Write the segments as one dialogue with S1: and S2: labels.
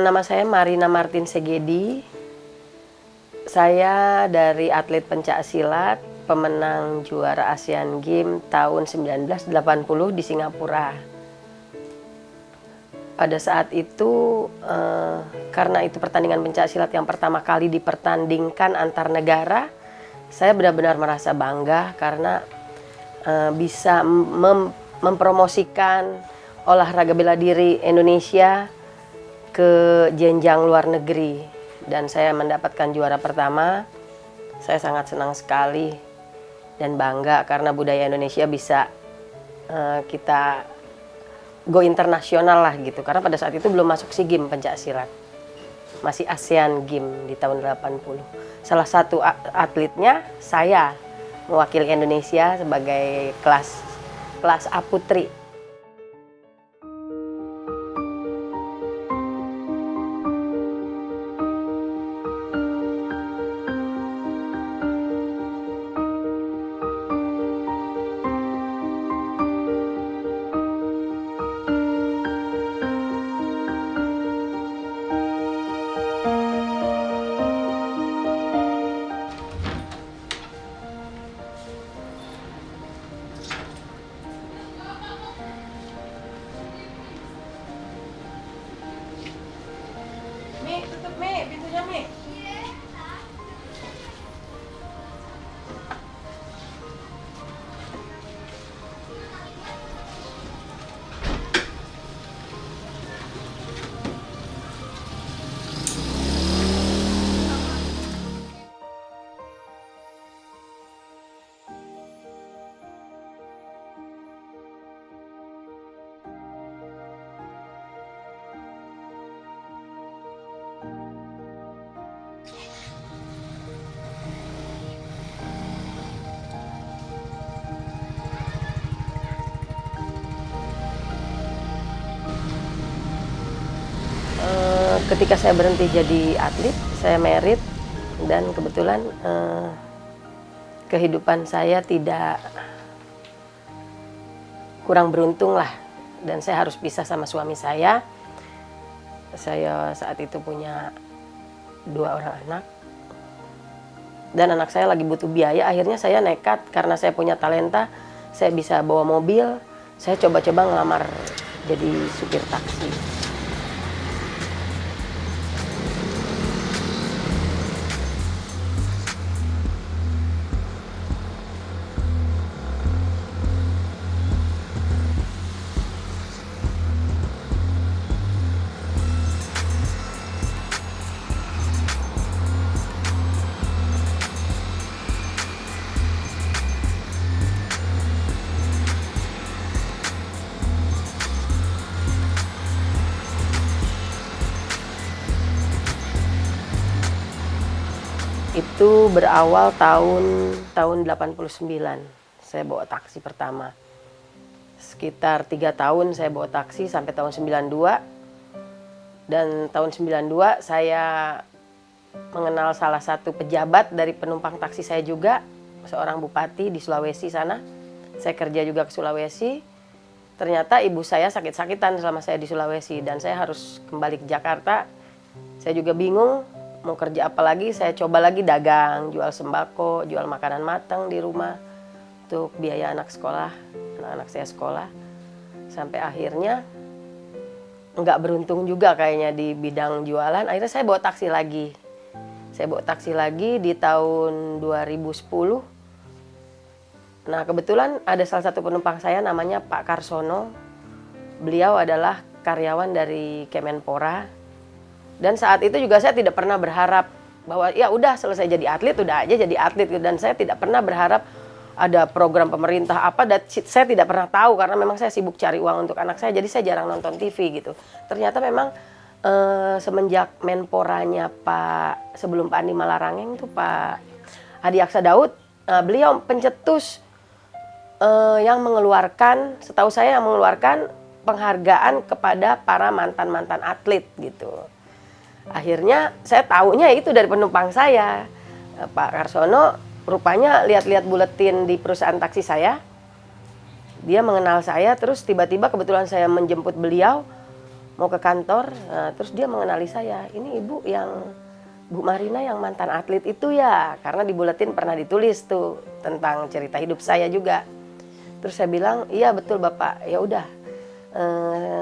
S1: Nama saya Marina Martin Segedi. Saya dari atlet pencak silat, pemenang juara Asian Games tahun 1980 di Singapura. Pada saat itu, karena itu pertandingan pencak silat yang pertama kali dipertandingkan antar negara, saya benar-benar merasa bangga karena bisa mempromosikan olahraga bela diri Indonesia ke jenjang luar negeri, dan saya mendapatkan juara pertama. Saya sangat senang sekali dan bangga karena budaya Indonesia bisa kita go internasional lah gitu, karena pada saat itu belum masuk SEA Games pencak silat, masih ASEAN Games di tahun 80. Salah satu atletnya saya mewakili Indonesia sebagai kelas A putri. Mi, tutup Mi, pintunya Mi. Ketika saya berhenti jadi atlet, saya merit, dan kebetulan kehidupan saya tidak kurang beruntung lah, dan saya harus pisah sama suami saya. Saya saat itu punya 2 orang anak, dan anak saya lagi butuh biaya. Akhirnya saya nekat, karena saya punya talenta, saya bisa bawa mobil, saya coba-coba ngelamar jadi supir taksi. Itu berawal tahun 89. Saya bawa taksi pertama. Sekitar 3 tahun saya bawa taksi sampai tahun 92. Dan tahun 92 saya mengenal salah satu pejabat dari penumpang taksi saya juga, seorang bupati di Sulawesi sana. Saya kerja juga ke Sulawesi. Ternyata ibu saya sakit-sakitan selama saya di Sulawesi, dan saya harus kembali ke Jakarta. Saya juga bingung mau kerja apa lagi. Saya coba lagi dagang, jual sembako, jual makanan matang di rumah untuk biaya anak sekolah, anak-anak saya sekolah. Sampai akhirnya nggak beruntung juga kayaknya di bidang jualan. Akhirnya saya bawa taksi lagi. Saya bawa taksi lagi di tahun 2010. Nah, kebetulan ada salah satu penumpang saya namanya Pak Karsono. Beliau adalah karyawan dari Kemenpora. Dan saat itu juga saya tidak pernah berharap bahwa ya udah selesai jadi atlet, udah aja jadi atlet. Dan saya tidak pernah berharap ada program pemerintah apa, dan saya tidak pernah tahu karena memang saya sibuk cari uang untuk anak saya. Jadi saya jarang nonton TV gitu. Ternyata memang semenjak Menporanya sebelum Pak Andi Malarangeng itu Pak Hadi Aksa Daud, beliau pencetus yang mengeluarkan, setahu saya yang mengeluarkan penghargaan kepada para mantan-mantan atlet gitu. Akhirnya saya tahunya itu dari penumpang saya. Pak Karsono rupanya lihat-lihat buletin di perusahaan taksi saya. Dia mengenal saya, terus tiba-tiba kebetulan saya menjemput beliau mau ke kantor, terus dia mengenali saya, ini ibu yang Bu Marina yang mantan atlet itu ya, karena di buletin pernah ditulis tuh tentang cerita hidup saya juga. Terus saya bilang, iya betul Bapak, ya udah.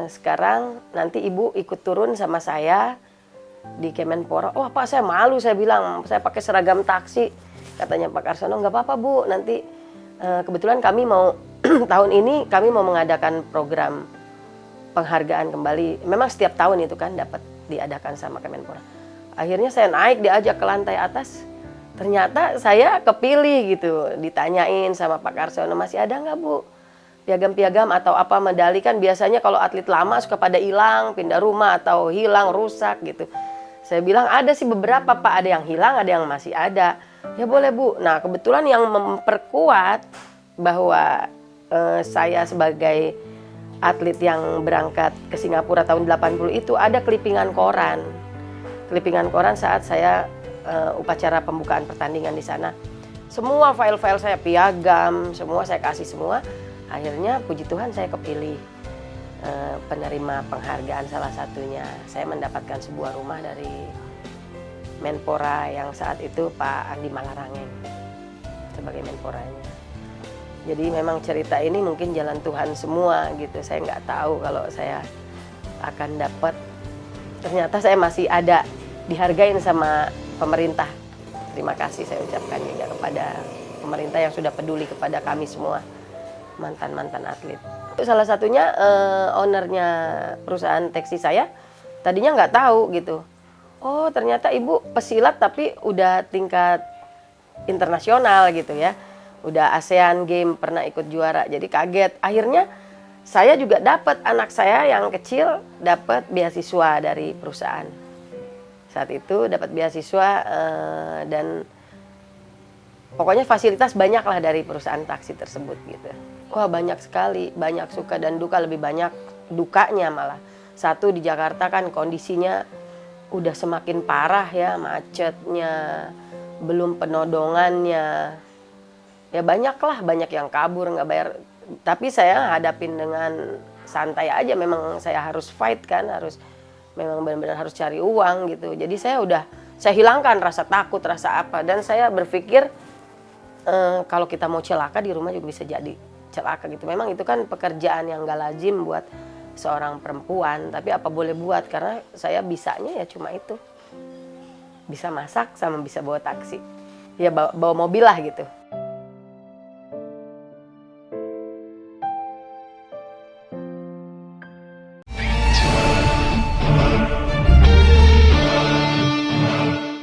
S1: Sekarang nanti ibu ikut turun sama saya di Kemenpora. Wah Pak, saya malu, saya bilang saya pakai seragam taksi. Katanya Pak Karsono, nggak apa-apa Bu, nanti kebetulan kami mau tahun ini kami mau mengadakan program penghargaan kembali. Memang setiap tahun itu kan dapat diadakan sama Kemenpora. Akhirnya saya naik, diajak ke lantai atas. Ternyata saya kepilih gitu, ditanyain sama Pak Karsono, masih ada nggak Bu piagam-piagam atau apa medali, kan biasanya kalau atlet lama suka pada hilang, pindah rumah atau hilang, rusak gitu. Saya bilang ada sih beberapa Pak, ada yang hilang, ada yang masih ada. Ya boleh Bu. Nah kebetulan yang memperkuat bahwa saya sebagai atlet yang berangkat ke Singapura tahun 80 itu ada clippingan koran. Clippingan koran saat saya upacara pembukaan pertandingan di sana. Semua file-file saya, piagam, semua saya kasih semua. Akhirnya puji Tuhan saya kepilih penerima penghargaan salah satunya. Saya mendapatkan sebuah rumah dari Menpora yang saat itu Pak Andi Malarangeng sebagai Menporanya. Jadi memang cerita ini mungkin jalan Tuhan semua gitu. Saya nggak tahu kalau saya akan dapat. Ternyata saya masih ada, dihargain sama pemerintah. Terima kasih saya ucapkan juga kepada pemerintah yang sudah peduli kepada kami semua. Mantan-mantan atlet. Salah satunya ownernya perusahaan teksi saya tadinya nggak tahu gitu. Oh ternyata ibu pesilat tapi udah tingkat internasional gitu ya. Udah ASEAN Game pernah ikut juara, jadi kaget. Akhirnya saya juga dapat, anak saya yang kecil dapat beasiswa dari perusahaan. Saat itu dapat beasiswa dan pokoknya fasilitas banyak lah dari perusahaan taksi tersebut gitu. Wah banyak sekali, banyak suka dan duka, lebih banyak dukanya malah. Satu di Jakarta kan kondisinya udah semakin parah ya, macetnya, belum penodongannya. Ya banyak lah, banyak yang kabur nggak bayar. Tapi saya hadapin dengan santai aja, memang saya harus fight kan, memang benar-benar harus cari uang gitu. Jadi saya hilangkan rasa takut, rasa apa. Dan saya berpikir kalau kita mau celaka di rumah juga bisa jadi celaka gitu. Memang itu kan pekerjaan yang gak lazim buat seorang perempuan, tapi apa boleh buat, karena saya bisanya ya cuma itu. Bisa masak sama bisa bawa taksi. Ya bawa mobil lah gitu.